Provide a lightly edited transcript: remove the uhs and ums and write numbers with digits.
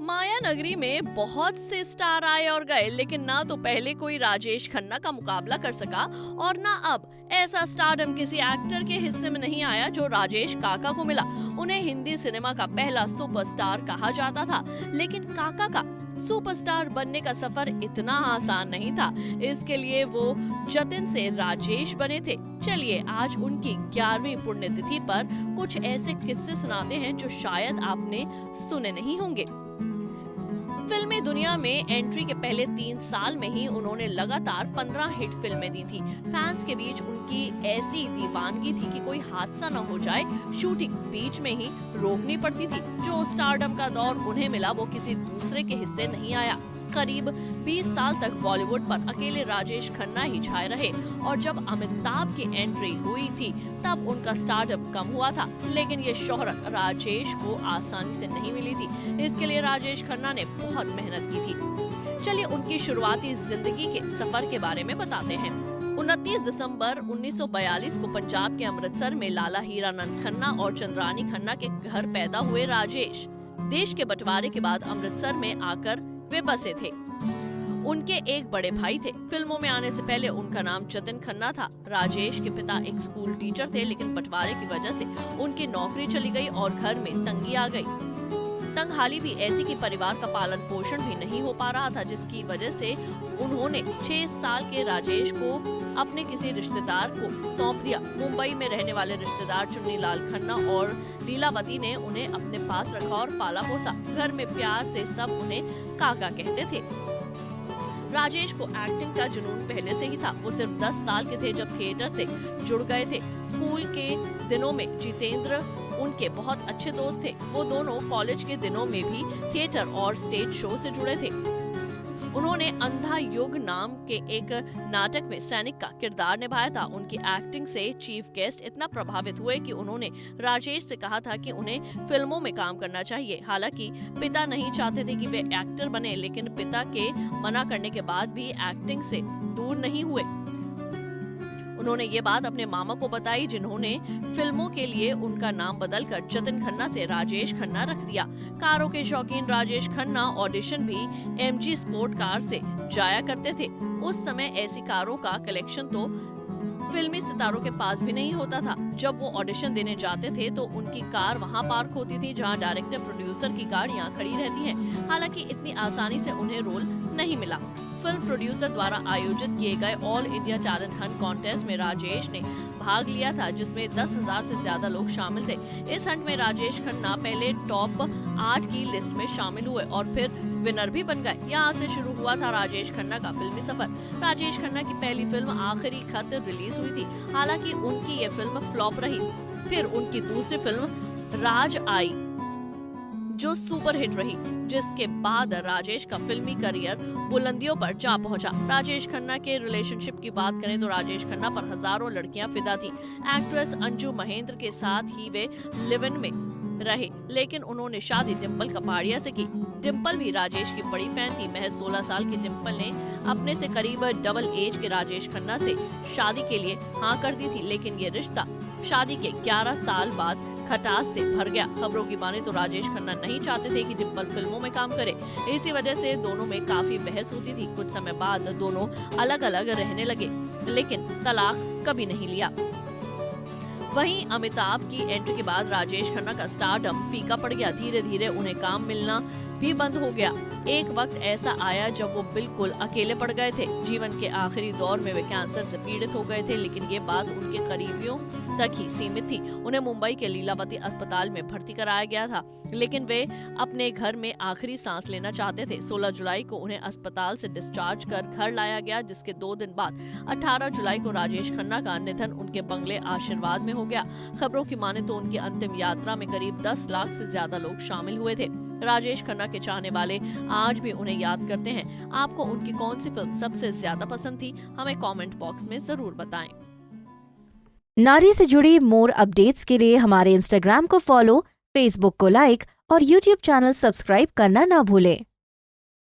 माया नगरी में बहुत से स्टार आए और गए, लेकिन ना तो पहले कोई राजेश खन्ना का मुकाबला कर सका और ना अब ऐसा स्टारडम किसी एक्टर के हिस्से में नहीं आया जो राजेश काका को मिला। उन्हें हिंदी सिनेमा का पहला सुपरस्टार कहा जाता था, लेकिन काका का सुपरस्टार बनने का सफर इतना आसान नहीं था। इसके लिए वो जतिन से राजेश बने थे। चलिए आज उनकी 11वीं पुण्यतिथि पर कुछ ऐसे किस्से सुनाते हैं जो शायद आपने सुने नहीं होंगे। फिल्मी दुनिया में एंट्री के पहले 3 साल में ही उन्होंने लगातार 15 हिट फिल्में दी थी। फैंस के बीच उनकी ऐसी दीवानगी थी कि कोई हादसा न हो जाए, शूटिंग बीच में ही रोकनी पड़ती थी। जो स्टारडम का दौर उन्हें मिला वो किसी दूसरे के हिस्से नहीं आया। करीब 20 साल तक बॉलीवुड पर अकेले राजेश खन्ना ही छाए रहे और जब अमिताभ की एंट्री हुई थी तब उनका स्टारडम कम हुआ था। लेकिन ये शोहरत राजेश को आसानी से नहीं मिली थी। इसके लिए राजेश खन्ना ने बहुत मेहनत की थी। चलिए उनकी शुरुआती जिंदगी के सफर के बारे में बताते हैं। 29 दिसंबर 1942 को पंजाब के अमृतसर में लाला हीरानंद खन्ना और चंद्रानी खन्ना के घर पैदा हुए राजेश देश के बंटवारे के बाद अमृतसर में आकर वे बसे थे। उनके एक बड़े भाई थे। फिल्मों में आने से पहले उनका नाम जतिन खन्ना था। राजेश के पिता एक स्कूल टीचर थे, लेकिन बंटवारे की वजह से उनकी नौकरी चली गई और घर में तंगी आ गई। तंगहाली भी ऐसी कि परिवार का पालन पोषण भी नहीं हो पा रहा था, जिसकी वजह से उन्होंने 6 साल के राजेश को अपने किसी रिश्तेदार को सौंप दिया। मुंबई में रहने वाले रिश्तेदार चुन्नीलाल खन्ना और लीलावती ने उन्हें अपने पास रखा और पाला पोसा। घर में प्यार से सब उन्हें काका कहते थे। राजेश को एक्टिंग का जुनून पहले से ही था। वो सिर्फ 10 साल के थे जब थिएटर से जुड़ गए थे। स्कूल के दिनों में जितेंद्र उनके बहुत अच्छे दोस्त थे। वो दोनों कॉलेज के दिनों में भी थिएटर और स्टेज शो से जुड़े थे। उन्होंने अंधा युग नाम के एक नाटक में सैनिक का किरदार निभाया था। उनकी एक्टिंग से चीफ गेस्ट इतना प्रभावित हुए कि उन्होंने राजेश से कहा था कि उन्हें फिल्मों में काम करना चाहिए। हालांकि पिता नहीं चाहते थे कि वे एक्टर बने, लेकिन पिता के मना करने के बाद भी एक्टिंग से दूर नहीं हुए। उन्होंने ये बात अपने मामा को बताई, जिन्होंने फिल्मों के लिए उनका नाम बदलकर जतिन खन्ना से राजेश खन्ना रख दिया। कारों के शौकीन राजेश खन्ना ऑडिशन भी MG स्पोर्ट कार से जाया करते थे। उस समय ऐसी कारों का कलेक्शन तो फिल्मी सितारों के पास भी नहीं होता था। जब वो ऑडिशन देने जाते थे तो उनकी कार वहाँ पार्क होती थी जहाँ डायरेक्टर प्रोड्यूसर की गाड़ियाँ खड़ी रहती हैं। हालांकि इतनी आसानी से उन्हें रोल नहीं मिला। फिल्म प्रोड्यूसर द्वारा आयोजित किए गए all India talent Hunt contest में राजेश ने भाग लिया था, जिसमें 10,000 से ज्यादा लोग शामिल थे। इस हंट में राजेश खन्ना पहले टॉप 8 की लिस्ट में शामिल हुए और फिर विनर भी बन गए। यहाँ से शुरू हुआ था राजेश खन्ना का फिल्मी सफर। राजेश खन्ना की पहली फिल्म आखिरी खत रिलीज हुई थी। हालांकि उनकी ये फिल्म फ्लॉप रही। फिर उनकी दूसरी फिल्म राज आई जो सुपर हिट रही, जिसके बाद राजेश का फिल्मी करियर बुलंदियों पर जा पहुंचा। राजेश खन्ना के रिलेशनशिप की बात करें तो राजेश खन्ना पर हजारों लड़कियां फिदा थी। एक्ट्रेस अंजू महेंद्र के साथ ही वे लिव इन में रहे, लेकिन उन्होंने शादी डिम्पल कपाड़िया से की। डिम्पल भी राजेश की बड़ी फैन थी। महज 16 साल की डिम्पल ने अपने से करीब डबल एज के राजेश खन्ना से शादी के लिए हाँ कर दी थी, लेकिन ये रिश्ता शादी के 11 साल बाद खटास से भर गया। खबरों की माने तो राजेश खन्ना नहीं चाहते थे कि डिम्पल फिल्मों में काम करे। इसी वजह से दोनों में काफी बहस होती थी। कुछ समय बाद दोनों अलग अलग रहने लगे, लेकिन तलाक कभी नहीं लिया। वहीं अमिताभ की एंट्री के बाद राजेश खन्ना का स्टारडम फीका पड़ गया। धीरे धीरे उन्हें काम मिलना भी बंद हो गया। एक वक्त ऐसा आया जब वो बिल्कुल अकेले पड़ गए थे। जीवन के आखिरी दौर में वे कैंसर से पीड़ित हो गए थे, लेकिन ये बात उनके करीबियों तक ही सीमित थी। उन्हें मुंबई के लीलावती अस्पताल में भर्ती कराया गया था, लेकिन वे अपने घर में आखिरी सांस लेना चाहते थे। 16 जुलाई को उन्हें अस्पताल से डिस्चार्ज कर घर लाया गया, जिसके 2 दिन बाद 18 जुलाई को राजेश खन्ना का निधन उनके बंगले आशीर्वाद में हो गया। खबरों की माने तो उनकी अंतिम यात्रा में करीब 10 लाख से ज्यादा लोग शामिल हुए थे। राजेश खन्ना के चाहने वाले आज भी उन्हें याद करते हैं। आपको उनकी कौन सी फिल्म सबसे ज्यादा पसंद थी, हमें कमेंट बॉक्स में जरूर बताएं। नारी से जुड़ी मोर अपडेट्स के लिए हमारे इंस्टाग्राम को फॉलो, फेसबुक को लाइक और यूट्यूब चैनल सब्सक्राइब करना ना भूलें।